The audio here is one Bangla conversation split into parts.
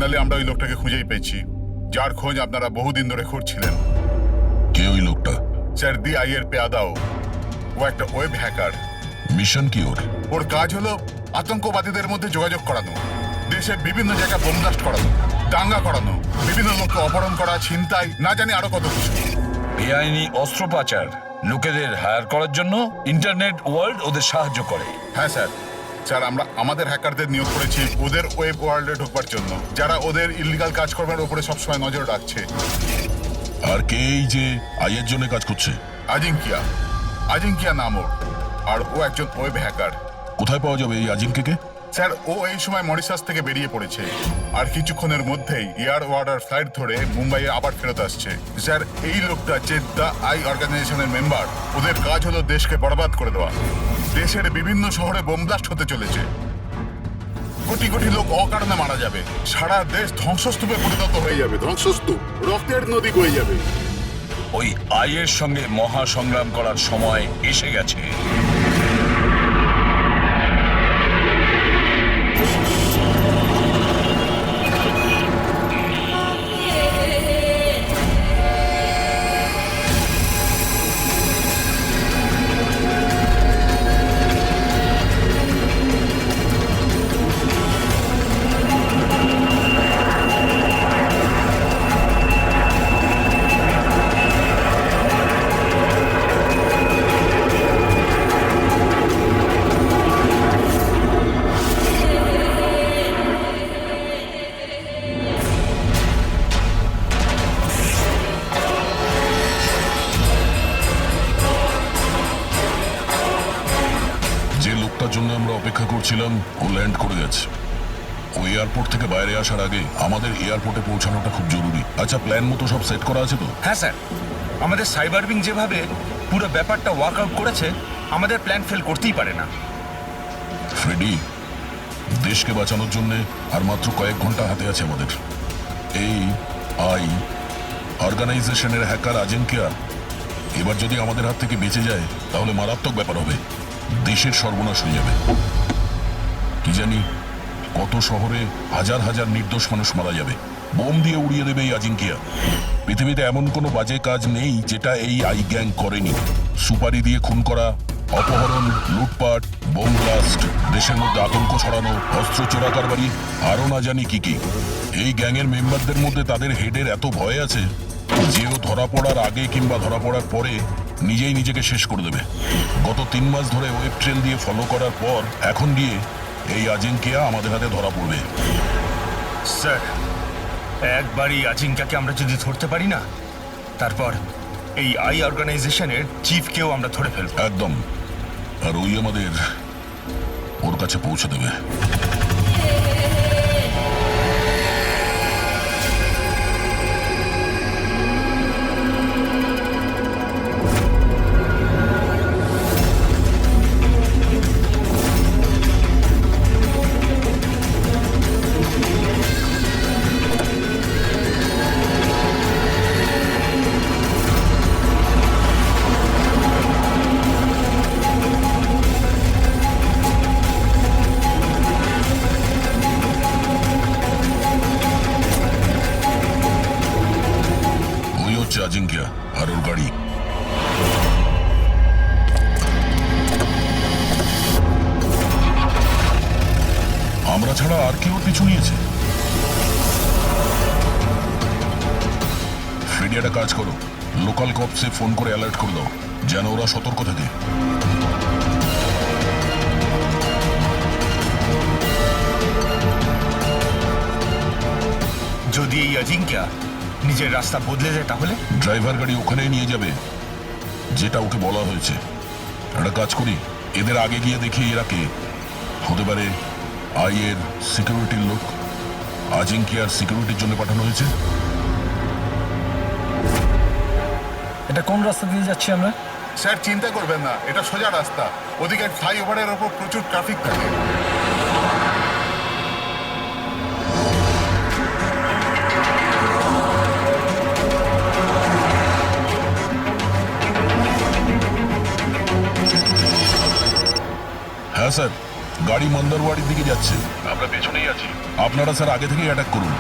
ফাইনালি আমরা ওই লোকটাকে খুঁজেই পেয়েছি, যার খোঁজ আপনারা বহুদিন ধরে খুঁজছিলেন। কে ওই লোকটা? স্যার DI এর পেয়াদাও। ও একটা ওয়েব হ্যাকার। মিশন কি ওর? ওর কাজ হলো আতঙ্কবাদীদের মধ্যে যোগাযোগ করানো, দেশের বিভিন্ন জায়গায় বোম ব্লাস্ট করানো, দাঙ্গা করানো, বিভিন্ন লোককে অপহরণ করা, ছিনতাই, না জানি আরো কত কিছু। বেআইনি অস্ত্র পাচার, লোকেদের হায়ার করার জন্য ইন্টারনেট ওয়ার্ল্ড ওদের সাহায্য করে। হ্যাঁ স্যার। স্যার আমরা আমাদের হ্যাকারদের নিয়োগ করেছি ওদের ওয়েব ওয়ার্ল্ডে ঢোকবার জন্য, যারা ওদের ইলিগাল কাজকর্মের উপরে সবসময় নজর রাখছে। আর কে এই যে আইয়ের জন্য কাজ করছে? আজিঙ্কিয়া। আজিঙ্কিয়া নাম ওর। আর ও একজন ওয়েব হ্যাকার। কোথায় পাওয়া যাবে এই আজিমকে? স্যার ও এই সময় মরিশাস থেকে বেরিয়ে পড়েছে, আর কিছুক্ষণের মধ্যেই এয়ার ওয়ার্ডার ফ্লাইট ধরে মুম্বাইয়ে আবার ফেরত আসছে। স্যার এই লোকটা যে দ্য আই অর্গানাইজেশনের মেম্বার, ওদের কাজ হলো দেশকে বরবাদ করে দেওয়া। দেশের বিভিন্ন শহরে বোম ব্লাস্ট হতে চলেছে, কোটি কোটি লোক অকারণে মারা যাবে, সারা দেশ ধ্বংসস্তূপে পরিণত হয়ে যাবে, ধ্বংসস্তূপ, রক্তের নদী বয়ে যাবে। ওই আইয়ের সঙ্গে মহা সংগ্রাম করার সময় এসে গেছে। যে লোকটার জন্য আমরা অপেক্ষা করছিলাম ও ল্যান্ড করে গেছে। ও এয়ারপোর্ট থেকে বাইরে আসার আগে আমাদের এয়ারপোর্টে পৌঁছানোটা খুব জরুরি। আচ্ছা, প্ল্যান মতো সব সেট করা আছে তো? হ্যাঁ স্যার, আমাদের সাইবার উইং যেভাবে পুরো ব্যাপারটা ওয়ার্কআউট করেছে, আমাদের প্ল্যান ফেল করতেই পারে না। ফ্রেডি, দেশকে বাঁচানোর জন্য আর মাত্র কয়েক ঘন্টা হাতে আছে আমাদের। এই আই অর্গানাইজেশনের হ্যাকার আজিঙ্কিয়া এবার যদি আমাদের হাত থেকে বেঁচে যায় তাহলে মারাত্মক ব্যাপার হবে, দেশের সর্বনাশ হয়ে যাবে। কি জানি কত শহরে হাজার হাজার নির্দোষ মানুষ মারা যাবে, বোম দিয়ে উড়িয়ে দেবে এই আজিঙ্কিয়া। পৃথিবীতে এমন কোনো বাজে কাজ নেই যেটা এই আই গ্যাং করেনি। সুপারি দিয়ে খুন করা, অপহরণ, লুটপাট, বোম ব্লাস্ট, দেশের মধ্যে আতঙ্ক ছড়ানো, অস্ত্র চোরা কারবারি, আরো না জানি কি কি। এই গ্যাংয়ের মেম্বারদের মধ্যে তাদের হেডের এত ভয় আছে যে ও ধরা পড়ার আগে কিংবা ধরা পড়ার পরে নিজেই নিজেকে শেষ করে দেবে। গত 3 মাস ধরে ওয়েব ট্রেল দিয়ে ফলো করার পর এখন গিয়ে এই আজিঙ্কিয়া আমাদের হাতে ধরা পড়বে। স্যার, একবারই আজিঙ্কাকে আমরা যদি ধরতে পারি না, তারপর এই আই অর্গানাইজেশনের চিফকেও আমরা ধরে ফেলব। একদম। আর ওই আমাদের ওর কাছে পৌঁছে দেবে। ওই হচ্ছে আজিঙ্কিয়া আর ওর গাড়ি। আমরা ছাড়া আর কি ওর পিছু নিয়েছে? ফ্রেডি, একটা কাজ করো, লোকাল কপসে ফোন করে অ্যালার্ট করে দাও যেন ওরা সতর্ক থাকে। যদি এই আজিঙ্কা নিজের রাস্তা বদলে যায় তাহলে? ড্রাইভার গাড়ি ওখানেই নিয়ে যাবে যেটা ওকে বলা হয়েছে। একটা কাজ করি, এদের আগে গিয়ে দেখি এরা কে হতে পারে। আইয়ের সিকিউরিটির লোক, আজিঙ্কিয়ার সিকিউরিটির জন্য পাঠানো হয়েছে। এটা কোন রাস্তা দিয়ে যাচ্ছি আমরা? স্যার চিন্তা করবেন না, এটা সোজা রাস্তা। ওদিকে ফ্লাইওভারের ওপর প্রচুর ট্রাফিক থাকে। হ্যাঁ স্যার, গাড়ি মন্দারওয়াড়ির দিকে যাচ্ছে, আমরা পেছনেই আছি। আপনারা স্যার আগে থেকেই অ্যাটাক করুন।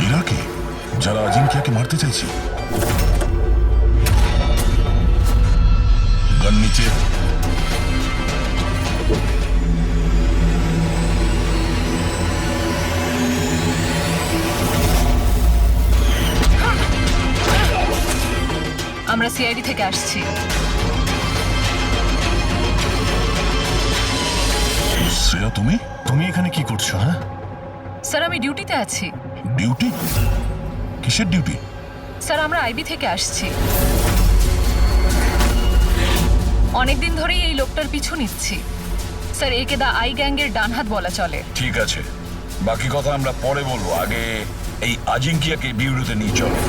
এরা কে? যারা আজিঙ্কিয়াকে মারতে চাইছে। গান নিচে। আমরা সিআইডি থেকে আসছি। শ্রেয়া, তুমি তুমি এখানে কি করছো? হ্যাঁ, স্যার আমি ডিউটিতে আছি। ডিউটি? কিসের ডিউটি? স্যার আমরা আইবি থেকে আসছি। অনেকদিন ধরেই এই লোকটার পিছু নিচ্ছি। স্যার একে দা আই গ্যাংয়ের ডান হাত বলা চলে। ঠিক আছে, বাকি কথা আমরা পরে বলবো। আগে এই আজিঙ্কিয়াকে বিউরোতে নিয়ে চলো।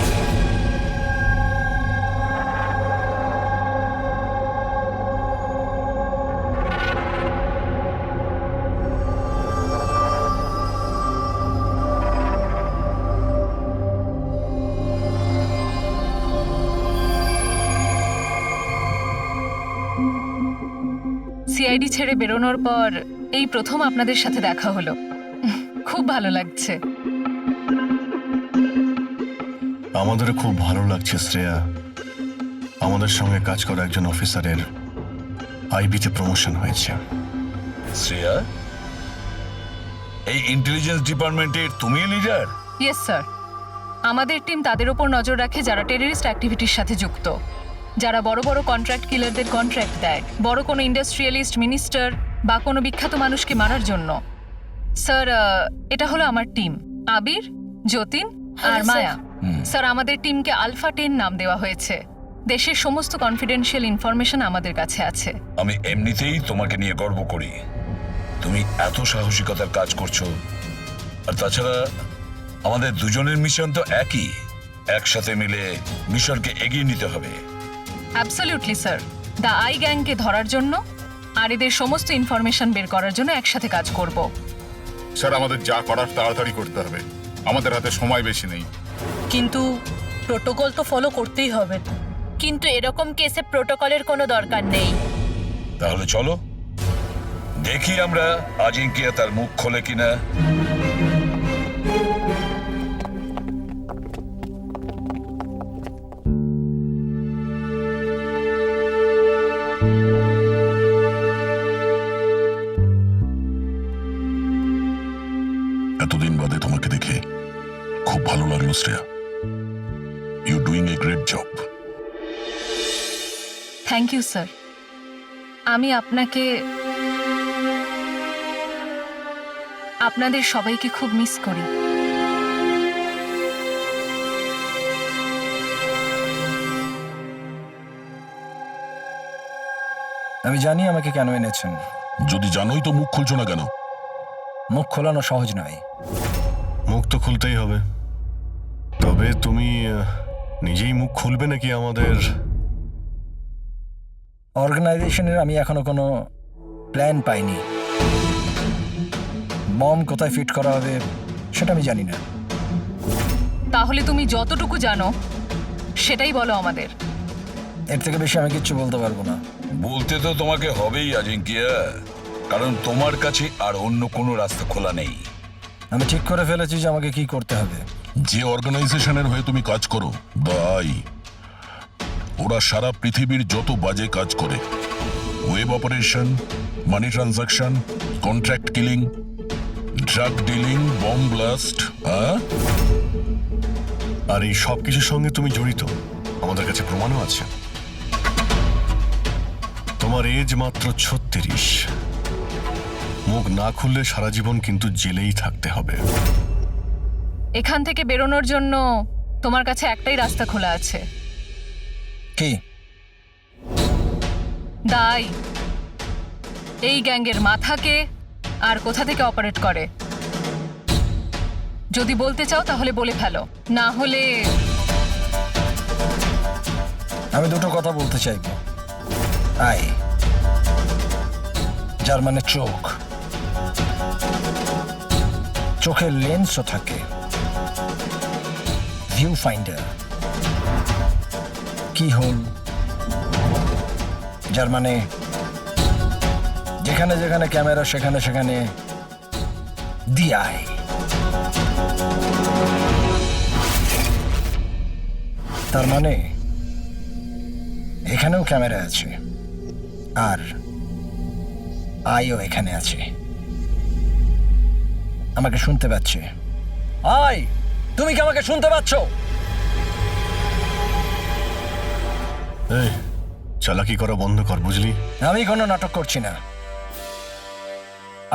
সিআইডি ছেড়ে বেরোনোর পর এই প্রথম আপনাদের সাথে দেখা হলো। খুব ভালো লাগছে। আমাদেরও খুব ভালো লাগছে শ্রেয়া। আমাদের সঙ্গে কাজ করা একজন অফিসারের আইবিতে প্রমোশন হয়েছে। শ্রেয়া, এই ইন্টেলিজেন্স ডিপার্টমেন্টের তুমি লিডার? Yes sir. আমাদের টিম তাদের ওপর নজর রাখে যারা টেররিস্ট অ্যাক্টিভিটির সাথে যুক্ত, যারা বড় বড় কন্ট্রাক্ট কিলারদের কন্ট্রাক্ট দেয়, বড় কোনো ইন্ডাস্ট্রিয়ালিস্ট, মিনিস্টার বা কোনো বিখ্যাত মানুষকে মারার জন্য। স্যার এটা হলো আমার টিম, আবির, যতীন আর মায়া। স্যার আমাদের টিমকে আলফা 10 নাম দেওয়া হয়েছে। দেশের সমস্ত কনফিডেন্সিয়াল ইনফরমেশন আমাদের কাছে আছে। আমি এমনিতেই তোমাকে নিয়ে গর্ব করি। তুমি এত সাহসিকতার কাজ করছো। আর তাছাড়া আমাদের দুজনের মিশন তো একই, একসাথে মিলে মিশনকে এগিয়ে নিতে হবে। Absolutely sir. দ্য আই গ্যাংকে ধরার জন্য আর এদের সমস্ত ইনফরমেশন বের করার জন্য একসাথে কাজ করব। স্যার আমাদের যা করার তাড়াতাড়ি করতে হবে, আমাদের হাতে সময় বেশি নেই। কিন্তু প্রোটোকল তো ফলো করতেই হবে। কিন্তু এরকম কেসে প্রোটোকলের কোনো দরকার নেই। তাহলে চলো দেখি আমরা আজিঙ্কিয়া তার মুখ খোলে কিনা। এতদিন বাদে তোমাকে দেখে খুব ভালো লাগলো Shreya. You doing a great job. Thank you sir. আমি আপনাদের সবাইকে খুব মিস করি। আমি জানি আমাকে কেন এনেছেন। যদি জানোই তো মুখ খুলছো না কেন? মুখ খোলানো সহজ নয়। মুখ তো খুলতেই হবে, তবে তুমি নিজেই মুখ খুলবে নাকি আমাদের? অর্গানাইজেশনের আমি এখনো কোনো প্ল্যান পাইনি। বম কোথায় ফিট করা হবে সেটা আমি জানি না। তাহলে তুমি যতটুকু জানো সেটাই বলো আমাদের। এর থেকে বেশি আমি কিচ্ছু বলতে পারবো না। বলতে তো তোমাকে হবেই আজিঙ্কিয়া, কারণ তোমার কাছে আর অন্য কোনো রাস্তা খোলা নেই। আমি ঠিক করে ফেলেছি যে আমাকে কি করতে হবে। যে অর্গানাইজেশনের হয়ে তুমি কাজ করো, দ্য আই, ওরা সারা পৃথিবীর যত বাজে কাজ করে, web operation, money transaction, contract killing, drug dealing, bomb blast, আর এই সব কিছুর সঙ্গে তুমি জড়িত, আমাদের কাছে প্রমাণও আছে। তোমার এজ মাত্র 36। মুখ না খুললে সারা জীবন কিন্তু জেলেই থাকতে হবে। এখান থেকে বেরোনোর জন্য তোমার কাছে একটাই রাস্তা খোলা আছে। কি? দাই এই গ্যাংয়ের মাথাকে আর কোথা থেকে অপারেট করে যদি বলতে চাও তাহলে বলে ফেলো, না হলে আমি দুটো কথা বলতে চাইবো। আই যার মানে চোখ, চোখের লেন্সও থাকে, ভিউ ফাইন্ডার, কি হোল, যার মানে যেখানে যেখানে ক্যামেরা সেখানে সেখানে দিয়ায়। তার মানে এখানেও ক্যামেরা আছে আর আইও এখানে আছে। আমাকে শুনতে পাচ্ছে? আই, তুমি কি আমাকে শুনতে পাচ্ছ? এই চালাকি করা বন্ধ কর, বুঝলি? আমি কোনো নাটক করছি না।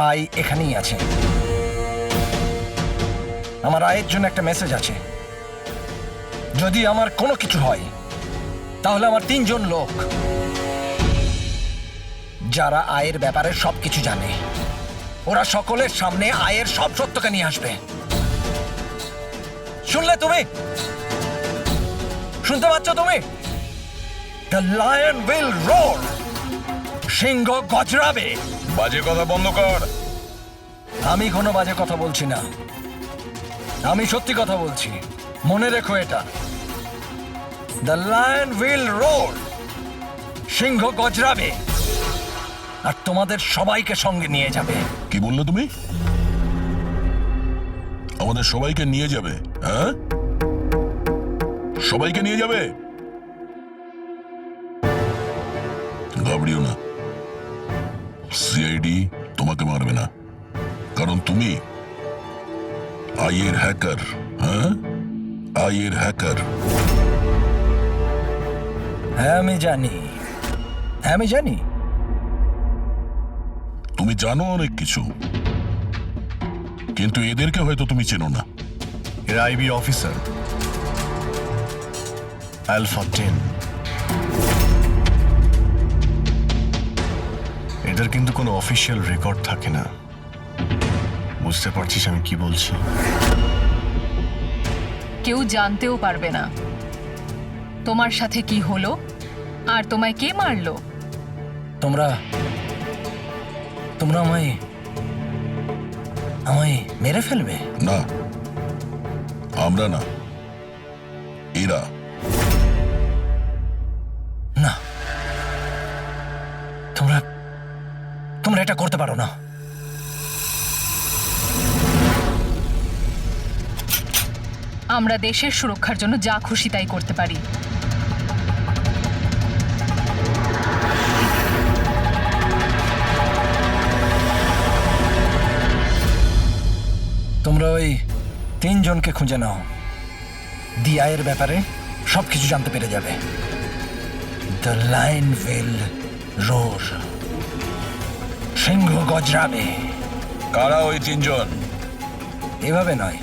আই এখানেই আছে। আমার আয়ের জন্য একটা মেসেজ আছে। যদি আমার কোনো কিছু হয় তাহলে আমার 3 জন লোক, যারা আয়ের ব্যাপারে সবকিছু জানে, ওরা সকলের সামনে আয়ের সব সত্যকে নিয়ে আসবে। শুনলে তুমি? শুনতে পাচ্ছ তুমি? The lion will roar. সিংহ গজরাবে। বাজে কথা বন্ধ কর। আমি কোনো বাজে কথা বলছি না, আমি সত্যি কথা বলছি। মনে রেখো এটা। The lion will roar. সিংহ গজরাবে আর তোমাদের সবাইকে সঙ্গে নিয়ে যাবে। কি বললে তুমি? আমাদের সবাইকে নিয়ে যাবে? হ্যাঁ, সবাইকে নিয়ে যাবে? ঘাবড়িও না, সিআইডি তোমাকে মারবে না, কারণ তুমি আইয়ের হ্যাকার। হ্যাঁ, আইয়ের হ্যাকার। হ্যাঁ আমি জানি, হ্যাঁ আমি জানি। তুমি জানো অনেক কিছু, কিন্তু এদেরকে হয়তো তুমি চেনো না। এরা আইবি অফিসার, আলফা 10। এদের কিন্তু কোনো অফিসিয়াল রেকর্ড থাকে না। বুঝতে পারছিস আমি কি বলছি? কেউ জানতেও পারবে না তোমার সাথে কি হলো আর তোমায় কে মারলো। তোমরা তোমরা আমায় আমায় মেরে ফেলবে? না, আমরা না, এরা। না, তোমরা তোমরা এটা করতে পারো না। আমরা দেশের সুরক্ষার জন্য যা খুশি তাই করতে পারি। তোমরা ওই 3 জনকে খুঁজে নাও। দিয়ায়ের ব্যাপারে সবকিছু জানতে পেরে যাবে। The lion will roar. সিংহ গজরাবে। কারা ওই 3 জন? এভাবে নয়।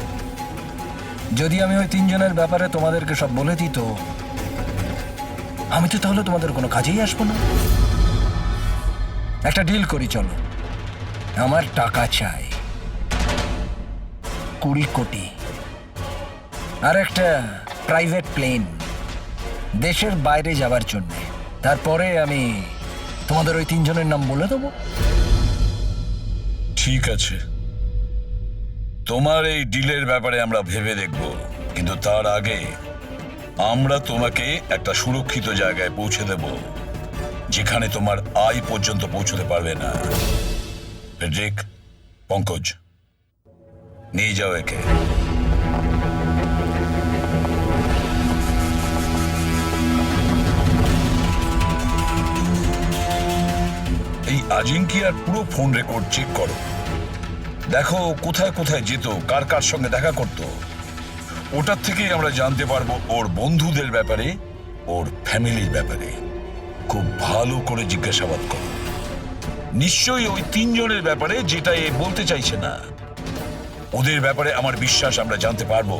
যদি আমি ওই 3 জনের ব্যাপারে তোমাদেরকে সব বলে দিই তো আমি তো তাহলে তোমাদের কোনো কাজেই আসবো না। একটা ডিল করি, চলো। আমার টাকা চাই 20 কোটি, আর একটা প্রাইভেট প্লেন দেশের বাইরে যাবার জন্য। তারপরে আমি তোমাদের ওই 3 জনের নাম বলে দেবো। ঠিক আছে, তোমার এই ডিলের ব্যাপারে আমরা ভেবে দেখব, কিন্তু তার আগে আমরা তোমাকে একটা সুরক্ষিত জায়গায় পৌঁছে দেব, যেখানে তোমার আয় পর্যন্ত পৌঁছতে পারবে না। ফেডরিক, পঙ্কজ, নিয়ে যাও একে। এই আজিঙ্কিয়ার পুরো ফোন রেকর্ড চেক করো। দেখো কোথায় কোথায় যেত, কার কার সঙ্গে দেখা করত। ওটার থেকেই আমরা জানতে পারবো ওর বন্ধুদের ব্যাপারে, ওর ফ্যামিলির ব্যাপারে। খুব ভালো করে জিজ্ঞাসাবাদ করো। নিশ্চয়ই ওই 3 জনের ব্যাপারে, যেটা এ বলতে চাইছে না। ওদের ব্যাপারে আমার বিশ্বাস আমরা জানতে পারবো।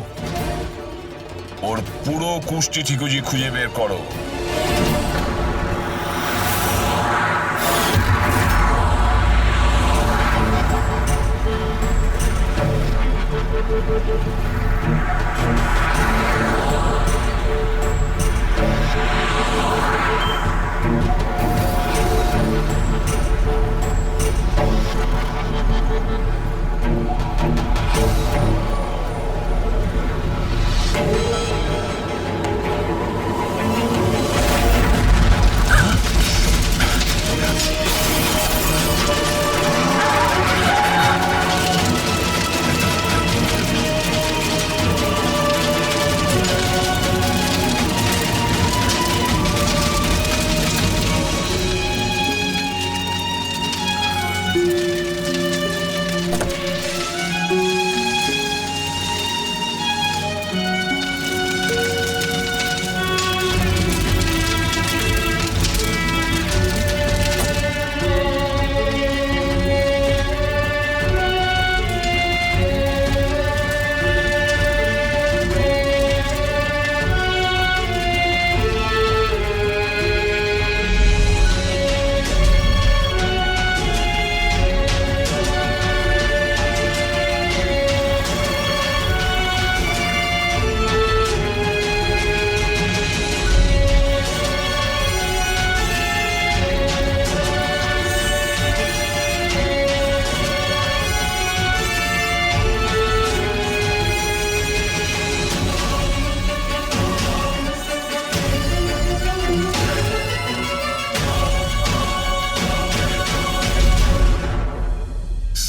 ওর পুরো কুষ্টি ঠিকুজি খুঁজে বের করো।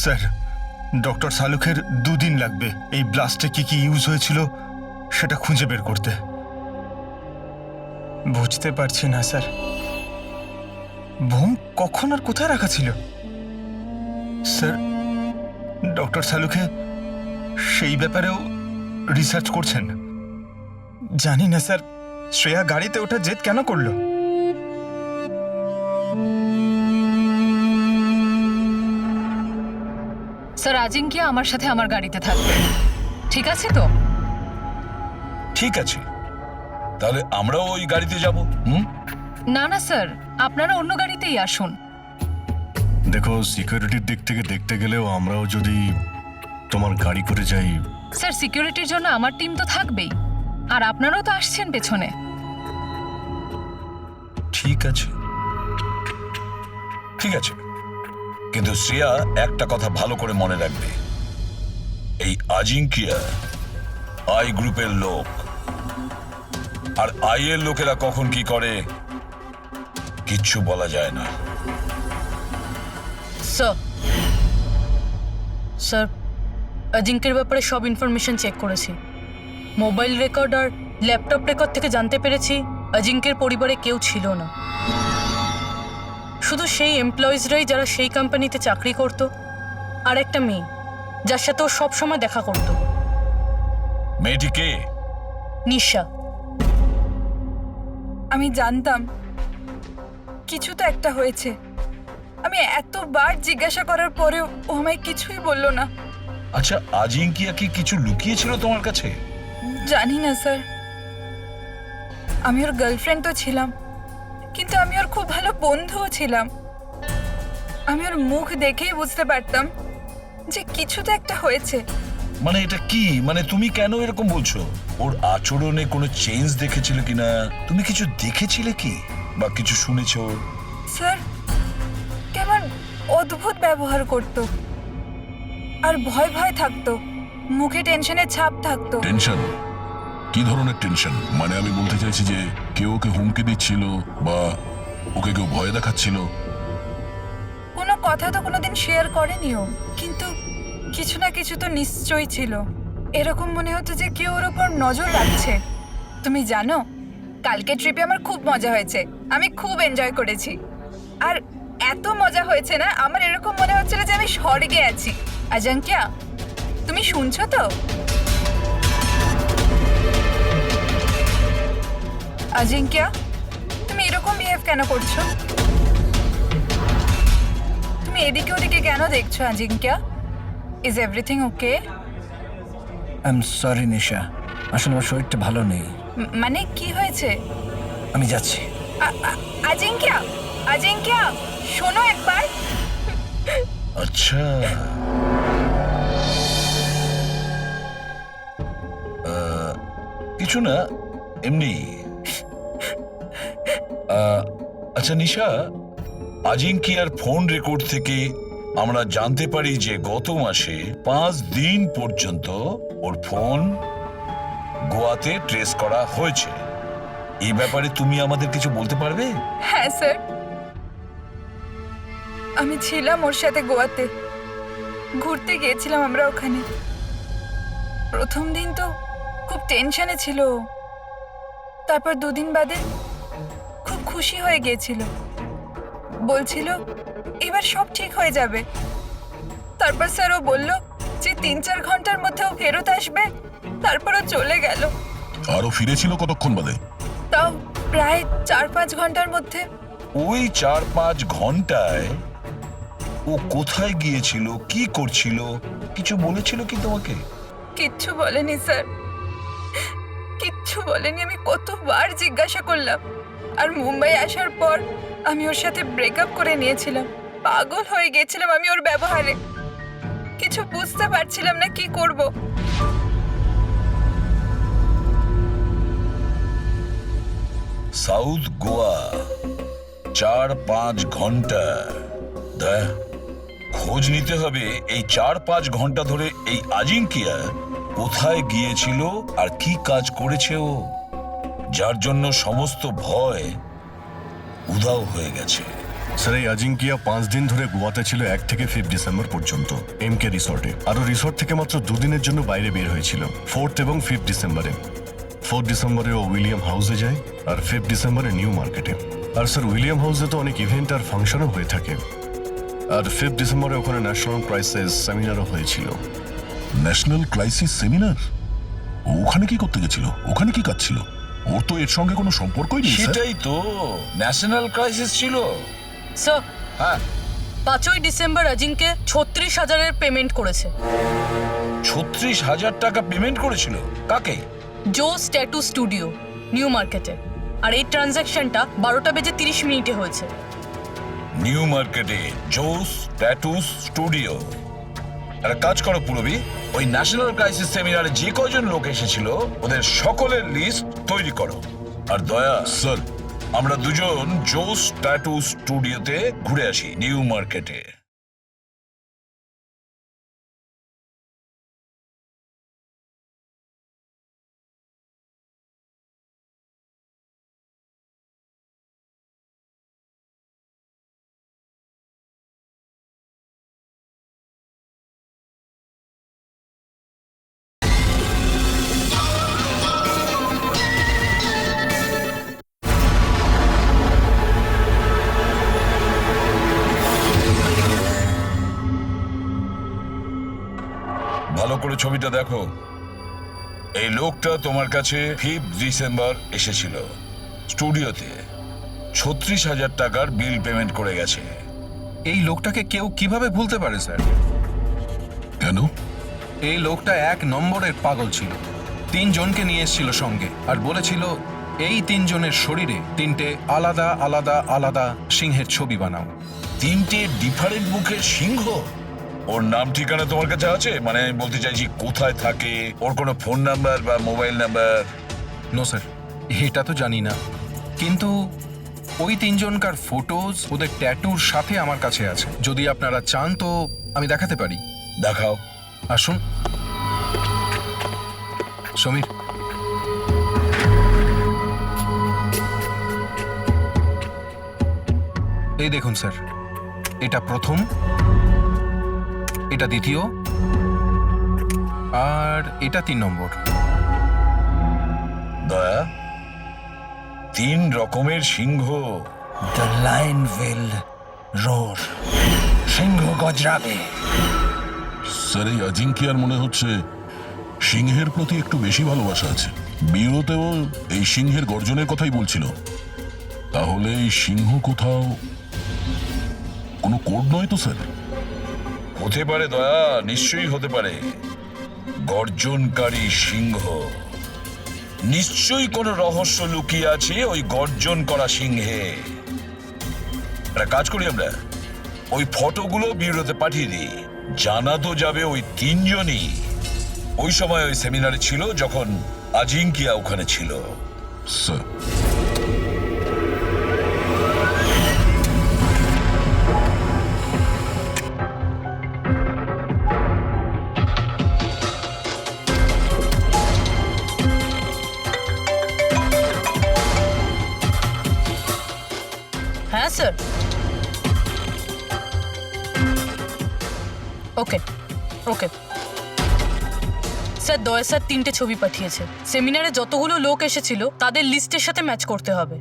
স্যার ডক্টর সালুখের 2 দিন লাগবে এই ব্লাস্টে কি কি ইউজ হয়েছিল সেটা খুঁজে বের করতে। বুঝতে পারছি না স্যার, বোম কখন আর কোথায় রাখা ছিল? স্যার ডক্টর সালুখে সেই ব্যাপারেও রিসার্চ করছেন? জানি না স্যার, শ্রেয়া গাড়িতে ওঠা জেদ কেন করলো? স্যার আজিঙ্কিয়া আমার সাথে আমার গাড়িতে থাকবে, ঠিক আছে তো? ঠিক আছে, তাহলে আমরাও ওই গাড়িতে যাব। না না স্যার, আপনারা অন্য গাড়িতেই আসুন। দেখো, সিকিউরিটির দিক থেকে দেখতে গেলেও আমরাও যদি তোমার গাড়ি করে যাই। স্যার সিকিউরিটির জন্য আমার টিম তো থাকবেই, আর আপনারাও তো আসছেন পেছনে। ঠিক আছে, ঠিক আছে, কিন্তু শ্রেয়া একটা কথা ভালো করে মনে রাখবে, এই আজিঙ্কিয়া আই গ্রুপের লোক, আর আই এর লোকেরা কখন কি করে কিচ্ছু বলা যায় না। স্যার অজিঙ্কের ব্যাপারে সব ইনফরমেশন চেক করেছি। মোবাইল রেকর্ড আর ল্যাপটপ রেকর্ড থেকে জানতে পেরেছি অজিঙ্কের পরিবারে কেউ ছিল না, শুধু সেই এমপ্লয়িজরাই যারা সেই কোম্পানিতে চাকরি করত, আর একটা মেয়ে যার সাথে ও সবসময় দেখা করত। মেয়েটি কে? নিশা। আমি জানতাম কিছু তো একটা হয়েছে। আমি এতবার জিজ্ঞাসা করার পরেও ও আমায় কিছুই বলল না। আচ্ছা, আজিঙ্কিয়া কি কিছু লুকিয়েছিল তোমার কাছে? জানি না স্যার, আমি ওর গার্লফ্রেন্ড তো ছিলাম, কিন্তু আমি ওর খুব ভালো বন্ধুও ছিলাম। আমি ওর মুখ দেখেই বুঝতে পারতাম যে কিছু তো একটা হয়েছে। মানে এটা কি, মানে তুমি কেন এরকম বলছো? ওর আচরণে কোনো চেঞ্জ দেখেছিলে কিনা? তুমি কিছু দেখেছিলে কি, বা কিছু শুনেছো? স্যার কেমন অদ্ভুত ব্যবহার করত, আর ভয় ভয় থাকতো, মুখে টেনশনের ছাপ থাকতো। টেনশন? কি ধরনের টেনশন? মানে আমি বলতে চাইছি যে কেউ ওকে হুমকি দিচ্ছিল বা ওকে কেউ ভয় দেখাচ্ছিল? কোনো কথা তো কোনোদিন শেয়ার করেনি ও, কিন্তু কিছু না কিছু তো নিশ্চয়ই ছিল। এরকম মনে হতো যে কেউ ওর ওপর নজর রাখছে। তুমি জানো, কালকে ট্রিপে আমার খুব মজা হয়েছে, আমি খুব এনজয় করেছি। আর এত মজা হয়েছে না, আমার এরকম মনে হচ্ছিল যে আমি স্বর্গে আছি। আজাঙ্কিয়া, তুমি শুনছো তো? আজিঙ্কিয়া, তুমি এরকম বিহেভ কেন করছো? তুমি এদিকে ওদিকে কেন দেখছো Ajinkya? Is everything okay? I am sorry Nisha, আসলে আমার শরীরটা ভালো নেই। মানে কি হয়েছে? আমি যাচ্ছি। আজিঙ্কিয়া, আজিঙ্কিয়া শোনো একবার। আচ্ছা, কিছু না, এমনি। আচ্ছা নিশা, আজিঙ্কিয়ার ফোন রেকর্ড থেকে আমরা জানতে পারি যে গত মাসে 5 দিন পর্যন্ত ওর ফোন গোয়াতে ট্রেস করা হয়েছে। এই ব্যাপারে তুমি আমাদের কিছু বলতে পারবে? হ্যাঁ স্যার, আমি ছিলাম ওর সাথে গোয়াতে, ঘুরতে গিয়েছিলাম আমরা ওখানে। প্রথম দিন তো খুব টেনশনে ছিল, তারপর 2 দিন বাদে খুব খুশি হয়ে গিয়েছিল, বলছিল এবার সব ঠিক হয়ে যাবে। তারপর স্যার ও বলল যে 3-4 ঘন্টার মধ্যে ও ফেরত আসবে, তারপর ও চলে গেল। আরো ফিরেছিল কতক্ষণ বাদে? তাও প্রায় 4-5 ঘন্টার মধ্যে। ওই 4-5 ঘন্টায় ও কোথায় গিয়েছিল, কি করছিল, কিছু বলেছিল কি তোমাকে? কিচ্ছু বলেনি স্যার, কিচ্ছু বলেনি। আমি কতবার জিজ্ঞাসা করলাম, আর মুম্বাই আসার পর আমি ওর সাথে ব্রেকআপ করে নিয়েছিলাম। পাগল হয়ে গেছিলাম আমি ওর ব্যবহারে, কিছু বুঝতে পারছিলাম না কি করব। সাউথ গোয়া 4-5 ঘন্টা, খোঁজ নিতে হবে এই 4-5 ঘন্টা ধরে এই আজিঙ্কিয়া কোথায় গিয়েছিল আর কি কাজ করেছে ও, যার জন্য সমস্ত ভয় উধাও হয়ে গেছে। স্যার এই আজিঙ্কিয়া 5 দিন ধরে গোয়াতে ছিল 1 থেকে 5 ডিসেম্বর পর্যন্ত এমকে রিসর্টে। আরও রিসর্ট থেকে মাত্র 2 দিনের জন্য বাইরে বের হয়েছিল 4th এবং 5th ডিসেম্বরে। 4th ডিসেম্বরে ও উইলিয়াম হাউসে যায় আর 5th ডিসেম্বরে নিউ মার্কেটে। আর স্যার উইলিয়াম হাউসে তো অনেক ইভেন্ট আর ফাংশনও হয়ে থাকে। আর 5th ডিসেম্বরে ওখানে ন্যাশনাল ক্রাইসিস সেমিনারও হয়েছিল। National crisis seminar? ওখানে কি করতে গেছিল? ওখানে কি কাজ ছিল? ওর তো এর সঙ্গে কোনো সম্পর্কই নেই স্যার। সেটাই তো, ন্যাশনাল ক্রাইসিস ছিল। স্যার হ্যাঁ, 5ই ডিসেম্বর অজিঙ্কে 36,000-এর পেমেন্ট করেছে। 36,000 টাকা পেমেন্ট করেছিল? কাকে? জোস ট্যাটু স্টুডিও, নিউ মার্কেটে। আর এই ট্রানজ্যাকশনটা 12:30 হয়েছে। নিউ মার্কেটে জোস ট্যাটু স্টুডিও। একটা কাজ করো পুরবি, ওই ন্যাশনাল ক্রাইসিস সেমিনারে যে কজন লোক এসেছিল ওদের সকলের লিস্ট তৈরি করো। আর দয়া স্যার, আমরা দুজন জোস ট্যাটু স্টুডিওতে ঘুরে আসি নিউ মার্কেটে। ভালো করে ছবিটা দেখো। এই লোকটা তোমার কাছে 5th ডিসেম্বর এসেছিল স্টুডিওতে, 36,000 টাকার বিল পেমেন্ট করে গেছে। এই লোকটাকে কেউ কিভাবে ভুলতে পারে স্যার? কেন? এই লোকটা 1 নম্বরের পাগল ছিল। 3 জনকে নিয়ে এসেছিল সঙ্গে আর বলেছিল এই 3 জনের শরীরে 3টে আলাদা আলাদা আলাদা সিংহের ছবি বানাও। 3টে ডিফারেন্ট মুখের সিংহ? ওর নাম ঠিকানা তোমার কাছে আছে? মানে আমি বলতে চাইছি কোথায় থাকে, ওর কোনো ফোন নাম্বার বা মোবাইল নাম্বার? নো স্যার, এটা তো জানি না, কিন্তু ওই 3 জনকার ফটোজ ওদের ট্যাটুর সাথে আমার কাছে আছে। যদি আপনারা চান তো আমি দেখাতে পারি। দেখাও। আসুন সমীর। এই দেখুন স্যার, এটা প্রথম, এটা দ্বিতীয়, আর এটা 3 নম্বর। দয়া, 3 রকমের সিংহ? The lion will roar. সিংহ গজরাবে। স্যার এই আজিঙ্কিয়ার মনে হচ্ছে সিংহের প্রতি একটু বেশি ভালোবাসা আছে। বিরতেও এই সিংহের গর্জনের কথাই বলছিল। তাহলে এই সিংহ কোথাও কোনো কোড নয় তো স্যার? হতে পারে দয়া, নিশ্চয়ই হতে পারে। গর্জনকারী সিংহ, নিশ্চয়ই কোনো রহস্য লুকিয়ে আছে ওই গর্জন করা সিংহে। একটা কাজ করি, আমরা ওই ফটোগুলো বিউরোতে পাঠিয়ে দিই। জানা তো যাবে ওই 3 জনই ওই সময় ওই সেমিনারে ছিল যখন আজিঙ্কিয়া ওখানে ছিল। স্যার, হ্যাঁ স্যার। ওকে ওকে স্যার, দয়া স্যার 3টে ছবি পাঠিয়েছে। সেমিনারে যতগুলো লোক এসেছিল তাদের লিস্টের সাথে ম্যাচ করতে হবে।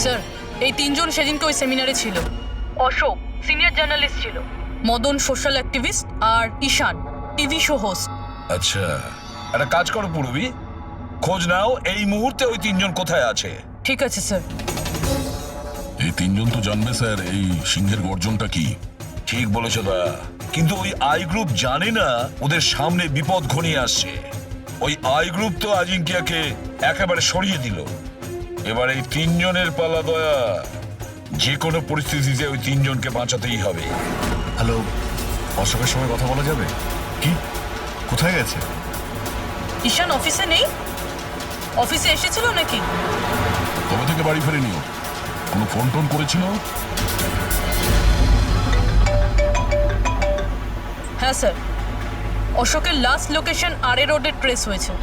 স্যার, এই 3 জন সেদিনকে ওই সেমিনারে ছিল। অশোক সিনিয়র জার্নালিস্ট ছিল, মদন সোশ্যাল অ্যাক্টিভিস্ট, আর ঈশান টিভি শো হোস্ট। আচ্ছা, একটা কাজ করো পুরবি, খোঁজ নাও এই মুহূর্তে ওই 3 জন কোথায় আছে। ঠিক আছে স্যার। এই 3 জন তো জানবে স্যার এই সিংহের গর্জনটা কি। ঠিক বলেছ দয়া, কিন্তু ওই আই গ্রুপ জানে না ওদের সামনে বিপদ ঘনিয়ে আসছে। ওই আই গ্রুপ তো আজিঙ্কিয়াকে একেবারে সরিয়ে দিল। এবার এই 3 জনের পালা দয়া। যে কোনো পরিস্থিতিতে ওই তিনজনকে বাঁচাতেই হবে। হ্যালো, অশোকের সঙ্গে কথা বলা যাবে? কি? কোথায় গেছে? ঈশান অফিসে নেই? অফিসে এসেছিল নাকি? কবে থেকে বাড়ি ফেরেনিও? কোনো ফোন টোন করেছিল? হ্যাঁ স্যার, অশোকের লাস্ট লোকেশন আরএ রোডে ট্রেস হয়েছে।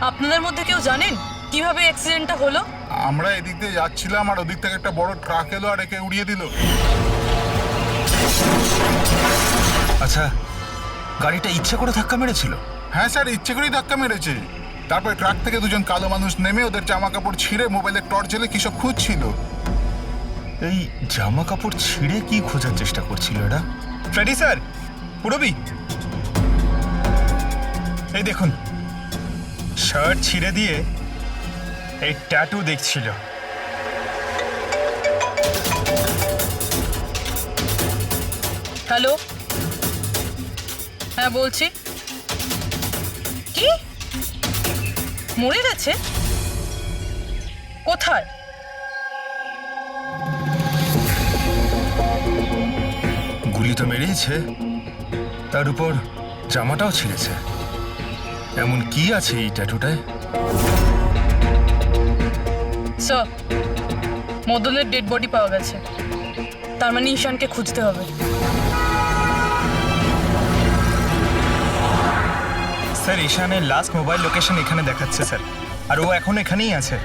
আপনাদের মধ্যে কেউ জানেন কিভাবে অ্যাক্সিডেন্টটা হলো? আমরা এদিক দিয়ে যাচ্ছিলাম আর ওদিক থেকে একটা বড় ট্রাক এলো আর একে উড়িয়ে দিল। আচ্ছা, গাড়িটা ইচ্ছে করে ধাক্কা মেরেছিল? হ্যাঁ স্যার, ইচ্ছে করেই ধাক্কা মেরেছে। তারপর ট্রাক থেকে দুজন কালো মানুষ নেমে ওদের জামা কাপড় ছিঁড়ে মোবাইলের টর্চ জ্বেলে কি সব খুঁজছিল। এই জামা কাপড় ছিঁড়ে কি খোঁজার চেষ্টা করছিল এরা? ফ্রেডি স্যার, পুরবি, এই দেখুন, শার্ট ছিঁড়ে দিয়ে এই ট্যাটু দেখছিল। হ্যালো, হ্যাঁ বলছি। কি মরে গেছে? কোথায়? গুলি তো মেরেছে, তার উপর জামাটাও ছিঁড়েছে। এমন কি আছে এই ট্যাটুটায়? স্যার, মদনের ডেড বডি পাওয়া গেছে। তার মানে ঈশানকে খুঁজতে হবে। স্যার, ঈশানের লাস্ট মোবাইল লোকেশন এখানে দেখাচ্ছে স্যার, আর ও এখন এখানেই আছে।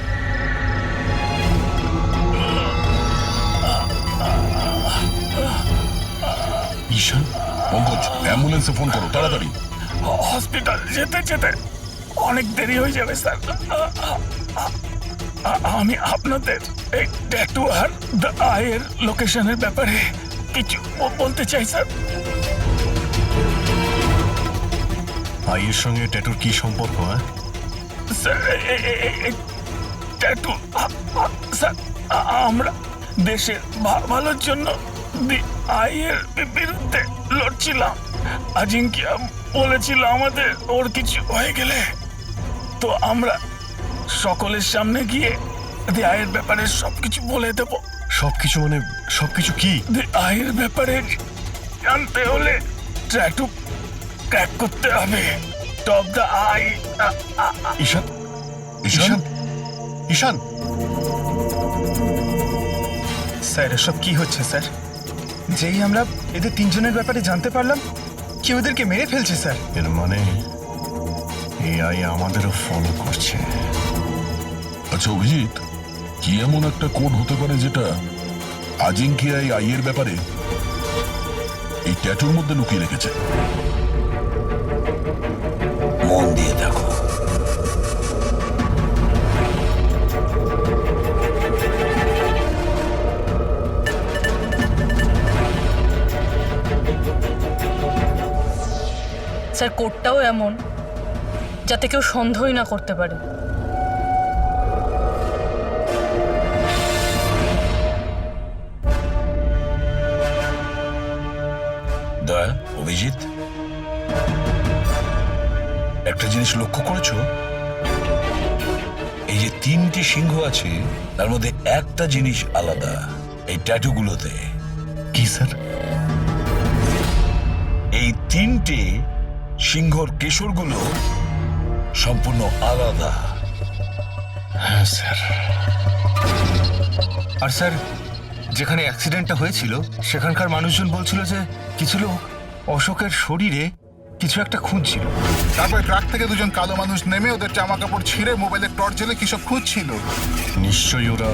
ঈশান, পঙ্কজ, অ্যাম্বুলেন্সে ফোন করো তাড়াতাড়ি। হসপিটাল যেতে যেতে অনেক দেরি হয়ে যাবে স্যার। আমি আপনাদের এই ট্যাটু আর দ্য আইয়ের লোকেশনের ব্যাপারে কিছু বলতে চাই স্যার। আইয়ের সঙ্গে ট্যাটুর কি সম্পর্ক? হ্যাঁ স্যার, এই ট্যাটু স্যার, আমরা দেশের ভালোর জন্য দি আইয়ের বিরুদ্ধে লড়ছিলাম। আজিঙ্কিয়া বলেছিল আমাদের ওর কিছু হয়ে গেলে তো আমরা সকলের সামনে গিয়ে দি আইয়ের ব্যাপারে সবকিছু বলে দেব। সবকিছু মানে সবকিছু কি? দি আইয়ের ব্যাপারে জানতে হলে ট্যাটু ক্র্যাক করতে হবে। Top the eye. Ishan, Ishan, Ishan! Sir, এসব কি হচ্ছে স্যার? যেই আমরা এদের তিনজনের ব্যাপারে জানতে পারলাম, কেউ ওদেরকে মেরে ফেলছে স্যার। এর মানে এআই আমাদেরও ফলো করছে। আচ্ছা অভিজিৎ, কি এমন একটা কোড হতে পারে যেটা আজিঙ্কিয়া এই আইয়ের ব্যাপারে এই ট্যাটুর মধ্যে লুকিয়ে রেখেছে? মন দিয়ে দেখো। স্যার, কোডটাও এমন যাতে কেউ সন্দেহই না করতে পারে। দয়া, অভিজিৎ, একটা জিনিস লক্ষ্য করেছো? এই যে তিনটি সিংহ আছে তার মধ্যে একটা জিনিস আলাদা, এই ট্যাটুগুলোতে। কি স্যার? এই তিনটে সিংহর কেশরগুলো সম্পূর্ণ আলাদা। হ্যাঁ স্যার। আর স্যার, যেখানে অ্যাক্সিডেন্টটা হয়েছিল সেখানকার মানুষজন বলছিল যে কিছু লোক অশোকের শরীরে কিছু একটা খুঁজছিল। তারপর ট্রাক থেকে দুজন কালো মানুষ নেমে ওদের জামা কাপড় ছিঁড়ে মোবাইলের টর্চ জ্বেলে কি সব খুঁজছিল। নিশ্চয়ই ওরা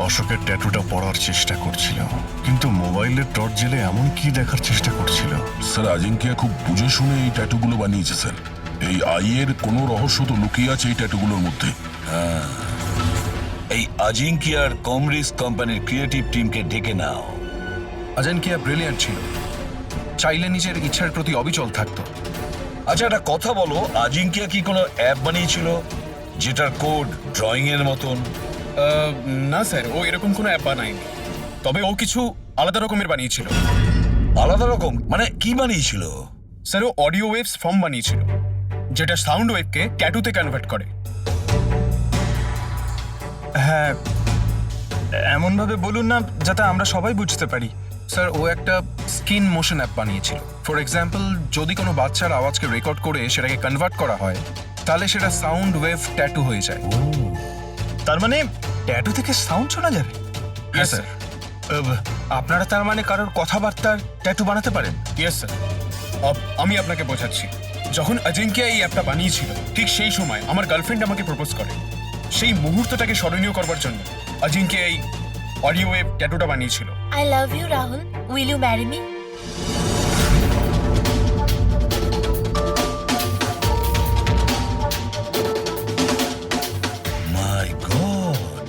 অশোকের ট্যাটুটা পড়ার চেষ্টা করছিল, কিন্তু মোবাইলের টর্চ জেলে এমন কি দেখার চেষ্টা করছিল? স্যার, আজিঙ্কিয়া খুব বুঝে শুনে এই ট্যাটুগুলো বানিয়েছে স্যার। এই আইয়ের কোনো রহস্য তো লুকিয়ে আছে এই ট্যাটুগুলোর মধ্যে। এই আজিঙ্কিয়ার কমরিস কোম্পানির ক্রিয়েটিভ টিমকে ডেকে নাও। আজিঙ্কিয়া ব্রিলিয়ান্ট ছিল, চাইলে নিজের ইচ্ছার প্রতি অবিচল থাকতো। আচ্ছা, একটা কথা বলো, আজিঙ্কিয়া কি কোনো অ্যাপ বানিয়েছিল যেটার কোড ড্রয়িং এর মতন? না স্যার, ও এরকম কোনো অ্যাপ বানায়নি, তবে ও কিছু আলাদা রকমের বানিয়েছিল। আলাদা রকম মানে কি বানিয়েছিল? স্যার ও অডিও ওয়েভস ফর্ম বানিয়েছিল, যেটা সাউন্ড ওয়েভকে ট্যাটুতে কনভার্ট করে। হ্যাঁ, এমনভাবে বলুন না যাতে আমরা সবাই বুঝতে পারি। স্যার ও একটা স্কিন মোশন অ্যাপ বানিয়েছিল। ফর এক্সাম্পল, যদি কোনো বাচ্চার আওয়াজকে রেকর্ড করে সেটাকে কনভার্ট করা হয়, তাহলে সেটা সাউন্ড ওয়েভ ট্যাটু হয়ে যায়। তার মানে ট্যাটু থেকে সাউন্ড শোনা যাবে? হ্যাঁ স্যার। আপনারা তার মানে কারোর কথাবার্তার ট্যাটু বানাতে পারেন? Yes sir. আমি আপনাকে বোঝাচ্ছি। যখন অজিঙ্ক্য এই অ্যাপটা বানিয়েছিল, ঠিক সেই সময় আমার গার্লফ্রেন্ড আমাকে প্রপোজ করে। সেই মুহূর্তটাকে স্মরণীয় করবার জন্য অজিঙ্ক্য এই অডিও ওয়েভ ট্যাটুটা বানিয়েছিল। I love you, Rahul. Will you marry me? My god!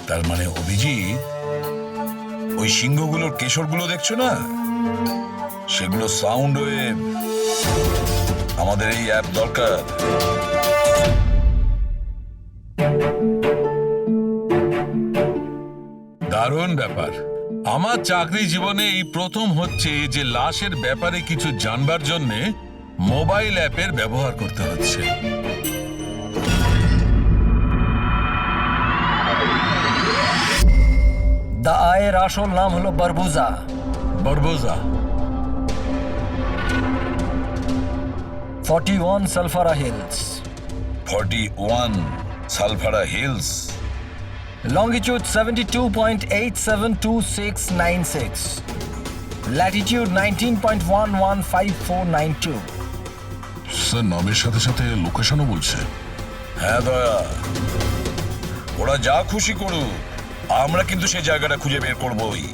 তার মানে অভিজিৎ, ওই সিংহগুলোর কেশরগুলো দেখছো না, সেগুলো সাউন্ড ওয়েভ। আমাদের এই অ্যাপ দরকার। দারুণ ব্যাপার। আমার চাকরি জীবনে এই প্রথম হচ্ছে যে লাশের ব্যাপারে কিছু জানবার জন্য মোবাইল অ্যাপের ব্যবহার করতে হচ্ছে। দ্য আয়ের আসল নাম হলো বারবুজা। বরবোজা। 41 সালফারা হিলস, 41 সালফারা হিলস। longitude 72.872696, latitude 19.115492. স্যার নামের সাথে সাথে লোকেশনও বলছে। হ্যাঁ দয়া, ওরা যা খুশি করুক, আমরা কিন্তু সেই জায়গাটা খুঁজে বের করবই।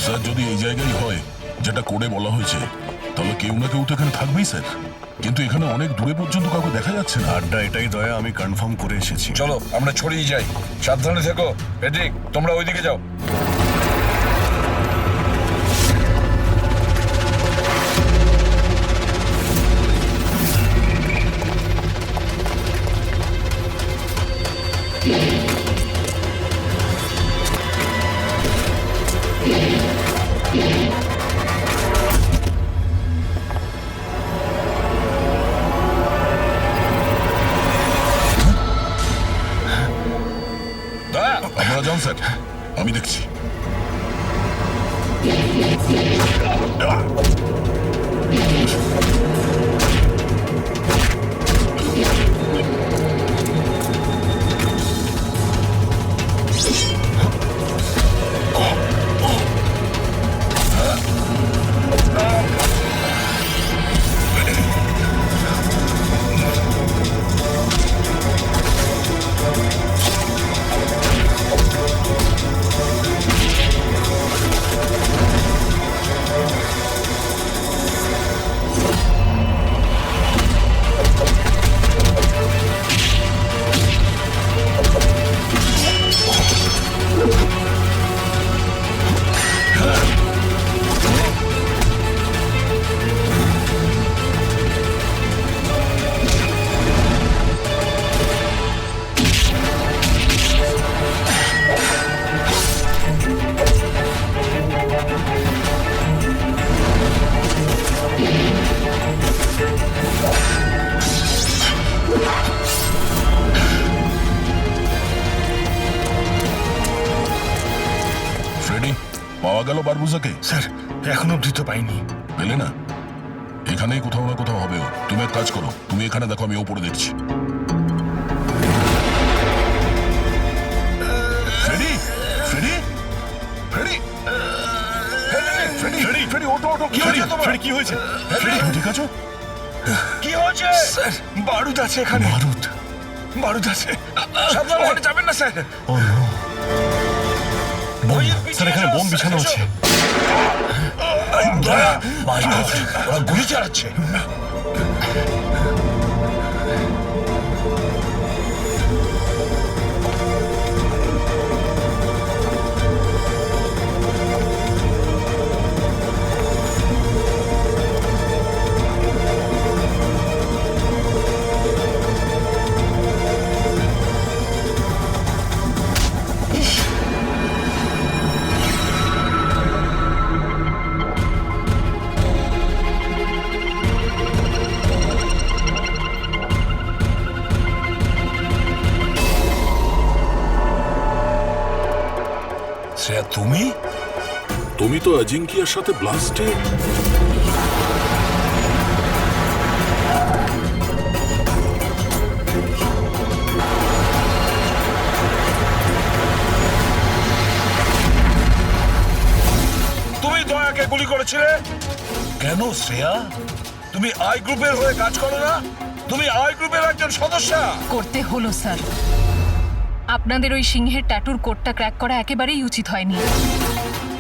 স্যার যদি এই জায়গায় হয় যেটা কোডে বলা হয়েছে, তাহলে কেউ না কেউ তো এখানে থাকবেই স্যার। কিন্তু এখানে অনেক দূরে পর্যন্ত কাউকে দেখা যাচ্ছে না। আড্ডা এটাই দয়া, আমি কনফার্ম করে এসেছি। চলো আমরা ছড়িয়ে যাই। সাবধানে থেকো। পেট্রিক, তোমরা ওইদিকে যাও। দয়া, আপনারা যান স্যার, আমি দেখছি। ফ্রেডি, পাওয়া গেল বারবুজাকে? স্যার এখনো অবধি তো পাইনি। পেলে না? এখানেই কোথাও না কোথাও হবে ও। তুমি এক কাজ করো, তুমি এখানে দেখো, আমি ওপরে দেখছি। Freddie, Freddie, Freddie, Freddie, Freddie, Freddie, ওঠো, ওঠো, কি হয়েছে তোমার? ফ্রেডি, কি হয়েছে? ফ্রেডি, তুমি ঠিক আছো? কি হয়েছে? স্যার বারুদ আছে এখানে, বারুদ? বারুদ আছে। সাবধানে। ওখানে যাবেন না স্যার। ও নো! বইয়ের পিছনে স্যার, এখানে যাও, বোম বিছানো এসো। আছে। My God, ওরা গুলি চালাচ্ছে। শ্রেয়া, তুমি? তুমি তো অজিঙ্কিয়ার সাথে ব্লাস্টে। তুমি দয়াকে গুলি করেছিলে কেন শ্রেয়া? তুমি আই গ্রুপের হয়ে কাজ করো না? তুমি আই গ্রুপের একজন সদস্য। করতে হলো স্যার। আপনাদের ওই সিংহের ট্যাটুর কোডটা ক্র্যাক করা একেবারেই উচিত হয়নি।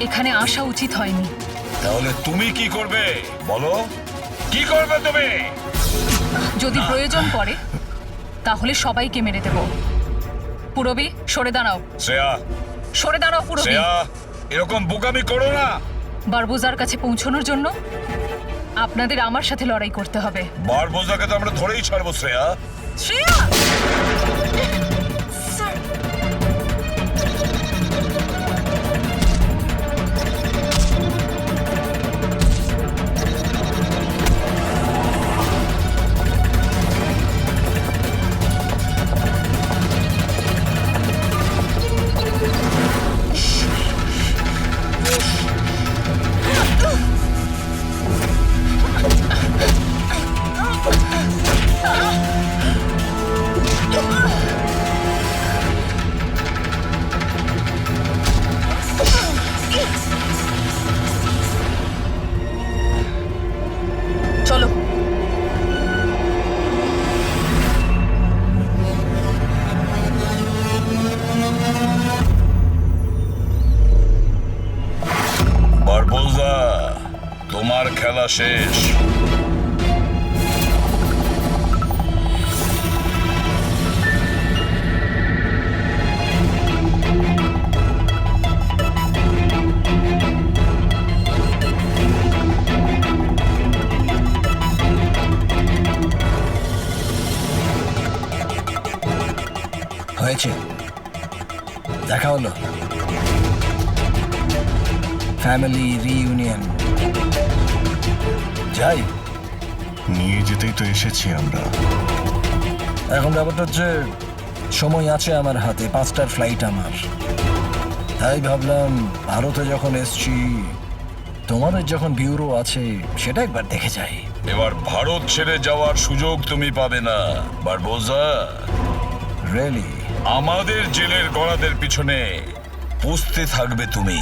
এখানে আসা উচিত হয়নি। তাহলে তুমি কি করবে বলো? কি করবে তুমি? যদি প্রয়োজন পড়ে তাহলে সবাইকে মেরে দেব। পুরবি, সরে দাঁড়াও, শ্রেয়া, সরে দাঁড়াও পুরবি। শ্রেয়া, এরকম বোকামি করো না। বারবোজার কাছে পৌঁছানোর জন্য আপনাদের আমার সাথে লড়াই করতে হবে। বারবোজাকে তো আমরা ধরেই ছাড়বো শ্রেয়া। শ্রেয়া! চলো। বারবোজা, তোমার খেলা শেষ। হয়েছে, দেখা হলো, ফ্যামিলি রিইউনিয়ন। যাই, নিয়ে যেতেই তো এসেছি আমরা। এখন ব্যাপারটা হচ্ছে সময় আছে আমার হাতে, 5টার ফ্লাইট আমার। তাই ভাবলাম ভারতে যখন এসছি, তোমাদের যখন ব্যুরো আছে সেটা একবার দেখে যাই। এবার ভারত ছেড়ে যাওয়ার সুযোগ তুমি পাবে না বারবোজা। রিয়েলি? আমাদের জেলের গড়াদের পিছনে পুষতে থাকবে তুমি।